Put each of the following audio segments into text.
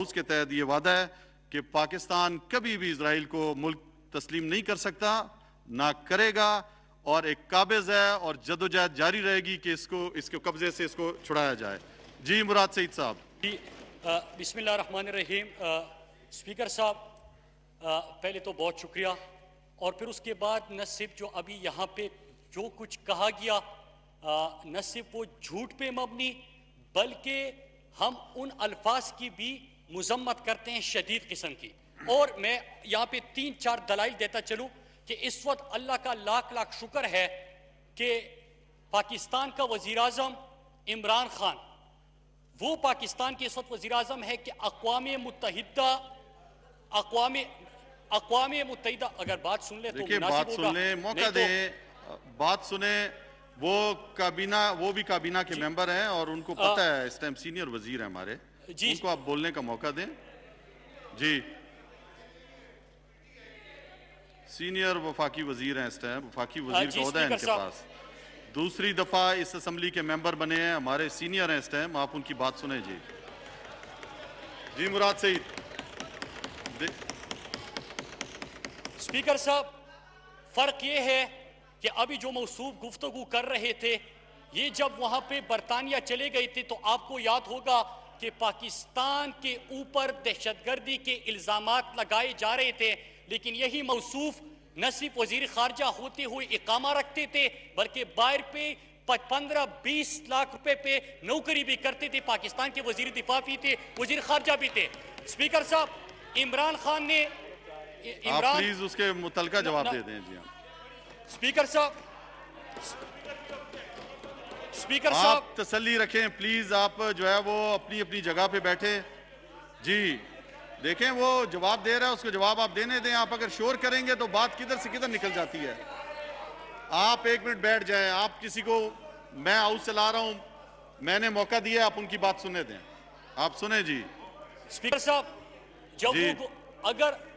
उसके तहत ये वादा है कि पाकिस्तान कभी भी इजराइल को मुल्क तस्लीम नहीं कर सकता, ना करेगा, और एक काबिज है और जदोजहद जारी रहेगी कि इसके कब्जे से इसको छुड़ाया जाए। जी मुराद सईद साहब। जी बिस्मिल्लाहिर्रहमानिर्रहीम। स्पीकर साहब, पहले तो बहुत शुक्रिया, और फिर उसके बाद न सिर्फ जो अभी यहाँ पे जो कुछ कहा गया न सिर्फ वो झूठ पे मबनी, बल्कि हम उन अल्फाज की भी मुजम्मत करते हैं शदीद किस्म की। और मैं यहाँ पे 3-4 दलाइल देता चलूँ कि इस वक्त अल्लाह का लाख लाख शुक्र है कि पाकिस्तान का वज़ीर आज़म इमरान खान वो पाकिस्तान के इस वक्त वज़ीर आज़म है कि अक़वाम मुत्तहिदा अगर बात सुन ले तो बात सुन ले, मौका दे, बात सुने। वो भी काबीना के मेंबर हैं और उनको पता है इस टाइम सीनियर वजीर है हमारे, उनको आप बोलने का मौका दें। जी, सीनियर वफाकी वजीर हैं इस टाइम, वफाकी वजीर का ओहदा है इनके पास। दूसरी दफा इस असेंबली के मेंबर बने हैं, हमारे सीनियर हैं इस टाइम, आप उनकी बात सुने। जी जी मुराद सईद। स्पीकर साहब, फर्क ये है कि अभी जो मौसूफ गुफ्तगू कर रहे थे, ये जब वहां पे बरतानिया चले गए थे तो आपको याद होगा कि पाकिस्तान के ऊपर दहशतगर्दी के इल्जामात लगाए जा रहे थे, लेकिन यही मौसूफ न सिर्फ वजीर खारजा होते हुए इकामा रखते थे, बल्कि बाहर पे 15-20 लाख रुपए पे नौकरी भी करते थे। पाकिस्तान के वजीर दिफा भी थे, वजीर खारजा भी थे। स्पीकर साहब, इमरान खान ने आप प्लीज उसके मुतलका जवाब दे दें। जी हाँ स्पीकर साहब, आप तसल्ली रखें प्लीज, आप जो है वो अपनी अपनी जगह पे बैठे। जी देखें वो जवाब दे रहा है, उसको जवाब आप देने दें। आप अगर शोर करेंगे तो बात किधर से किधर निकल जाती है। आप 1 मिनट बैठ जाएं। आप किसी को, मैं हाउस चला रहा हूं, मैंने मौका दिया, आप उनकी बात सुनने दें। आप सुने। जी स्पीकर साहब, जब अगर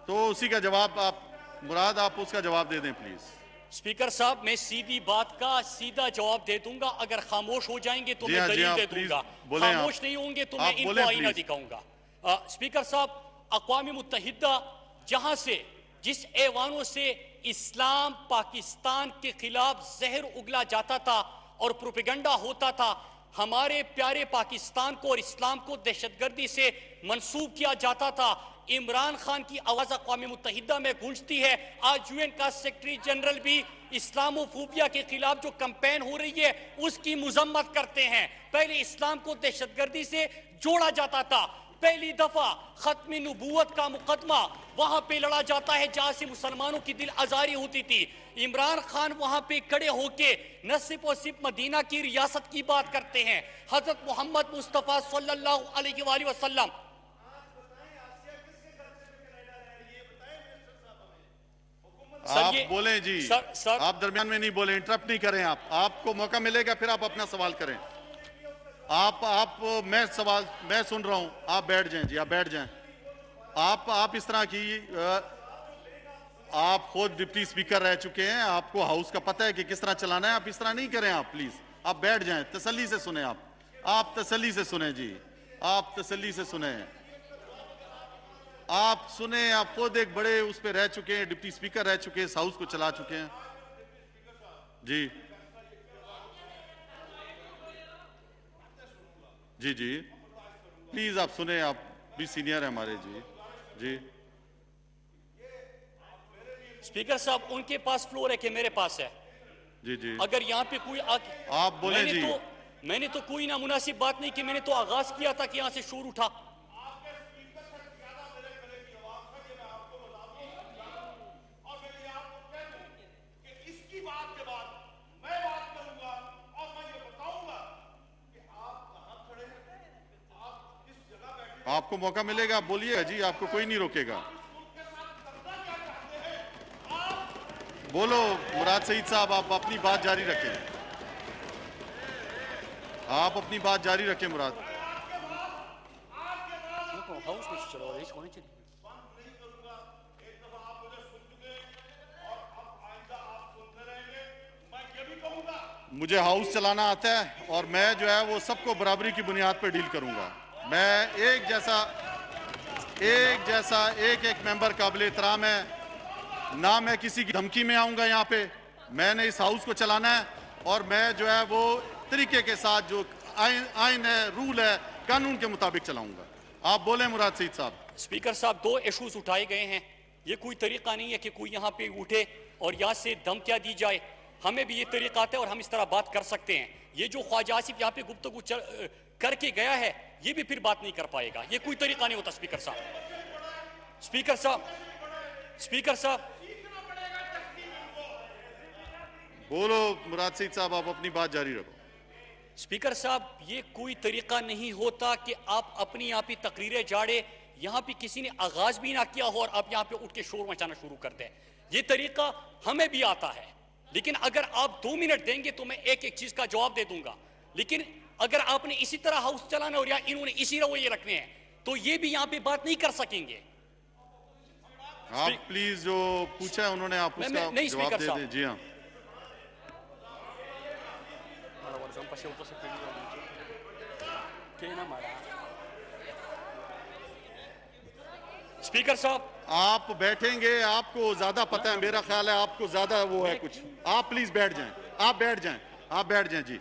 तो उसी का जवाब आप मुराद, आप उसका जवाब दे दें प्लीज। स्पीकर साहब, मैं सीधी बात का सीधा जवाब दे दूंगा। अगर खामोश हो जाएंगे तो मैं दलील दे दूंगा, खामोश नहीं होंगे तो मैं इनको आईना दिखाऊंगा। स्पीकर साहब, अक़वाम मुत्तहिदा जहां से जिस ऐवानों से इस्लाम पाकिस्तान के खिलाफ जहर उगला जाता था और प्रोपेगेंडा होता था, हमारे प्यारे पाकिस्तान को और इस्लाम को दहशतगर्दी से मंसूब किया जाता था, इमरान खान की आवाज अक़वाम मुत्तहिदा में गूंजती है। आज यूएन का सेक्रेटरी जनरल भी इस्लामोफोबिया के खिलाफ जो कैंपेन हो रही है उसकी मुजम्मत करते हैं। पहले इस्लाम को दहशतगर्दी से जोड़ा जाता था, पहली दफा खत्म नबूवत का मुकदमा वहां पे लड़ा जाता है जहां से मुसलमानों की दिल आजारी होती थी। इमरान खान वहां पे खड़े होके न सिर्फ और सिर्फ मदीना की रियासत की बात करते हैं, हजरत मोहम्मद मुस्तफा सल्लल्लाहु अलैहि वसल्लम आप बोलें। जी सर, आप दरमियान में नहीं बोले, इंटरप्ट नहीं करें। आपको मौका मिलेगा फिर आप अपना सवाल करें। मैं सुन रहा हूं, आप बैठ जाएं। जी आप बैठ जाएं। आप इस तरह की, आप खुद डिप्टी स्पीकर रह चुके हैं, आपको हाउस का पता है कि किस तरह चलाना है। आप इस तरह नहीं करें। आप प्लीज आप बैठ जाएं, तसल्ली से सुने। आप तसल्ली से सुने। जी आप तसल्ली से सुने। आप सुने, आप खुद एक बड़े उस पर रह चुके हैं, डिप्टी स्पीकर रह चुके हैं, इस हाउस को चला चुके हैं। जी जी जी प्लीज आप सुने, आप भी सीनियर है हमारे। जी जी स्पीकर साहब, उनके पास फ्लोर है कि मेरे पास है? जी जी अगर यहाँ पे कोई आप बोले। जी मैंने तो कोई ना मुनासिब बात नहीं की, मैंने तो आगाज किया था कि यहाँ से शोर उठा। आपको मौका मिलेगा, आप बोलिएगा। जी आपको कोई नहीं रोकेगा। बोलो मुराद सईद साहब, आप अपनी बात जारी रखें। आप अपनी बात जारी रखें मुराद। मुझे हाउस चलाना आता है और मैं जो है वो सबको बराबरी की बुनियाद पर डील करूंगा। मैं एक जैसा एक मेंबर काबिल एहतराम है, ना मैं किसी की धमकी में आऊंगा। यहाँ पे मैंने इस हाउस को चलाना है और मैं जो है वो तरीके के साथ जो आइन है, रूल है, कानून के मुताबिक चलाऊंगा। आप बोले मुराद सईद साहब। स्पीकर साहब, 2 इश्यूज उठाए गए हैं। ये कोई तरीका नहीं है कि कोई यहाँ पे उठे और यहाँ से धमकियां दी जाए। हमें भी ये तरीका आता है और हम इस तरह बात कर सकते हैं। ये जो ख्वाजा आसिफ यहाँ पे गुफ्तगू करके गया है, ये भी फिर बात नहीं कर पाएगा। ये कोई तरीका नहीं होता। स्पीकर साहब, बोलो मुराद सईद साहब, आप अपनी बात जारी रखो। स्पीकर साहब, ये कोई तरीका नहीं होता कि आप अपनी आप ही तकरीरें जाड़े, यहाँ पे किसी ने आगाज भी ना किया हो और आप यहाँ पे उठ के शोर मचाना शुरू कर दें। ये तरीका हमें भी आता है, लेकिन अगर आप 2 मिनट देंगे तो मैं एक चीज का जवाब दे दूंगा। लेकिन अगर आपने इसी तरह हाउस चलाना और या इन्होंने इसी रवैये रखने हैं तो ये भी यहाँ पे बात नहीं कर सकेंगे। आप प्लीज जो पूछा है उन्होंने, आप उसका जवाब दे दें। जी हाँ। स्पीकर साहब, आप बैठेंगे, आपको ज्यादा पता है, मेरा ख्याल है आपको ज्यादा वो है कुछ। आप प्लीज बैठ जाएं, आप बैठ जाएं जी,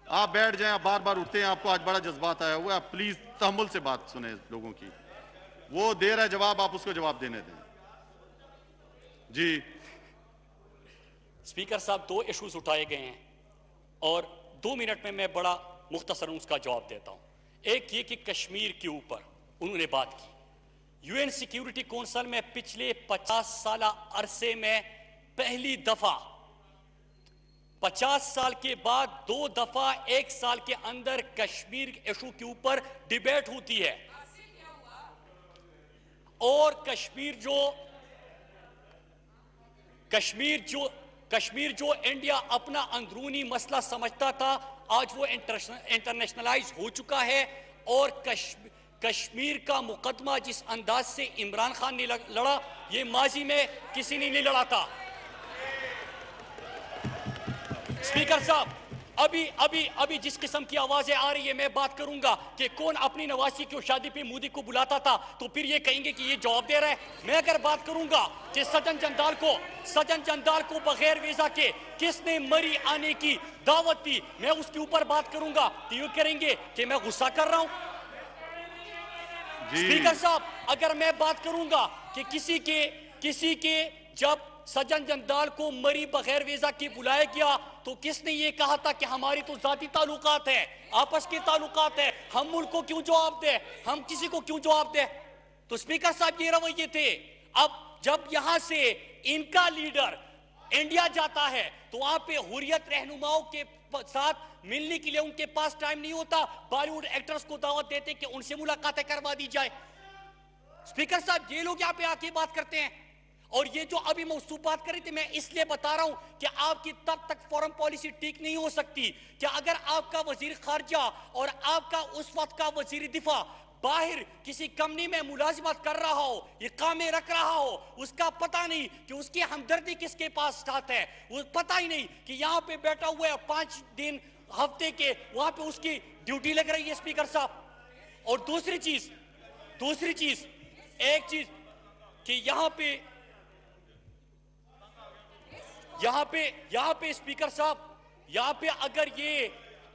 आप बैठ जाएं। आप बार बार उठते हैं, आपको आज बड़ा जज्बात आया हुआ है। आप प्लीज तहम्मुल से बात सुने लोगों की। वो दे रहा है जवाब, आप उसको जवाब देने दें। जी स्पीकर साहब, 2 इश्यूज उठाए गए हैं और 2 मिनट में मैं बड़ा मुख्तसरन उसका जवाब देता हूं। एक ये कि कश्मीर के ऊपर उन्होंने बात की। यूएन सिक्योरिटी काउंसिल में पिछले 50 साल अरसे में पहली दफा 50 साल के बाद 2 दफा 1 साल के अंदर कश्मीर इशू के ऊपर डिबेट होती है। और कश्मीर जो इंडिया अपना अंदरूनी मसला समझता था, आज वो इंटरनेशनलाइज हो चुका है। और कश्मीर का मुकदमा जिस अंदाज से इमरान खान ने लड़ा, ये माजी में किसी ने नहीं लड़ा था। स्पीकर साहब, अभी जिस किस्म की आवाजें आ रही है, मैं बात करूंगा कि कौन अपनी नवासी की शादी पे मोदी को बुलाता था, तो फिर ये कहेंगे कि ये जवाब दे रहा है। मैं अगर बात करूंगा कि सज्जन जंदाल को बगैर वीजा के किसने मरी आने की दावत दी, मैं उसके ऊपर बात करूंगा तो ये करेंगे कि मैं गुस्सा कर रहा हूं। स्पीकर साहब, अगर मैं बात करूंगा कि किसी के जब सज्जन जंदाल को मरी बगैर वीजा के बुलाया गया, तो किसने ये कहा था कि हमारी तो जाती ताल्लुकात है, आपस के ताल्लुकात है, हम मुल्क को क्यों जवाब दे, हम किसी को क्यों जवाब दे। तो स्पीकर साहब, ये रवैये थे। अब जब यहां से इनका लीडर इंडिया जाता है तो वहां पे हुर्रियत रहनुमाओं के साथ मिलने के लिए उनके पास टाइम नहीं होता। बॉलीवुड एक्टर्स को दावत देते कि उनसे मुलाकातें करवा दी जाए। स्पीकर साहब, ये लोग यहाँ पे आके बात करते हैं। और ये जो अभी मौसूफ बात कर रही थी, मैं इसलिए बता रहा हूं कि आपकी तब तक फॉरेन पॉलिसी ठीक नहीं हो सकती कि अगर आपका वजीर खारजा और आपका उस वक्त का वजीर दिफा बाहर किसी कंपनी में मुलाजिमत कर रहा हो, इकामे रख रहा हो, उसका पता नहीं कि उसकी हमदर्दी किसके पास साथ है, वो पता ही नहीं कि यहाँ पे बैठा हुआ है 5 दिन हफ्ते के, वहां पे उसकी ड्यूटी लग रही है। स्पीकर साहब, और दूसरी चीज एक चीज कि यहाँ पे स्पीकर साहब, यहाँ पे अगर ये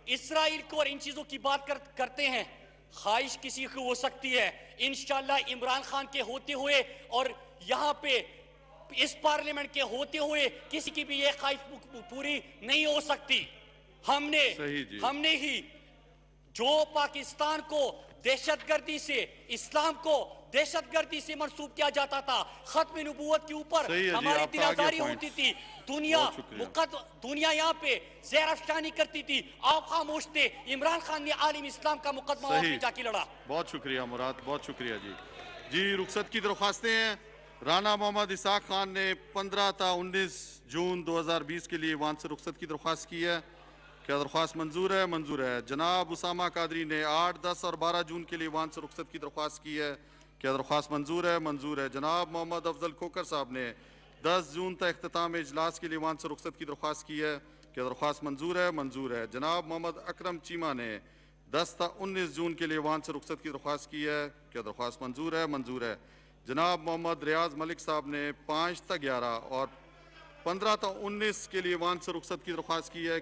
इसराइल को और इन चीजों की बात करते हैं, ख्वाहिश किसी की हो सकती है, इंशाल्लाह इमरान खान के होते हुए और यहाँ पे इस पार्लियामेंट के होते हुए किसी की भी ये ख्वाहिश पूरी नहीं हो सकती। हमने ही जो पाकिस्तान को दहशतगर्दी से, इस्लाम को दहशतगर्दी से मंसूब किया जाता था, खत्म नबूवत के ऊपर हमारी दिलाजारी होती थी, दुनिया यहाँ पे ज़हर अफशानी करती थी, आप खामोश थे। इमरान खान ने आलिम इस्लाम का मुकदमा वहां पे जाके लड़ा। बहुत शुक्रिया मुराद, बहुत शुक्रिया जी। रुखसत की दरख्वास्तें हैं। राना मोहम्मद इसाक खान ने 15 था 19 जून 2020 के लिए वहां से रुखसत की दरख्वास्त की है। क्या दरख्वास्त मंजूर है? मंजूर है। जनाब उसामा कादरी ने 8, 10 और 12 जून के लिए वहां से रुखसत की दरख्वास्त की है। क्या दरख्वास्त मंजूर है? मंजूर है। जनाब मोहम्मद अफजल खोकर साहब ने 10 जून तक इख्तिताम इजलास के लिए वहां से रुखसत की दरख्वास्त की है। क्या दरख्वास्त मंजूर है? मंजूर है। जनाब मोहम्मद अकरम चीमा ने 10 ता 19 जून के लिए ईवान से रुख्सत की दरख्वास्त की है। क्या दरख्वास्त मंजूर है? मंजूर है। जनाब मोहम्मद रियाज मलिक साहब ने 5 ता 11 और 15 ता 19 के लिए ईवान से रुख्सत की दरख्वास्त की है।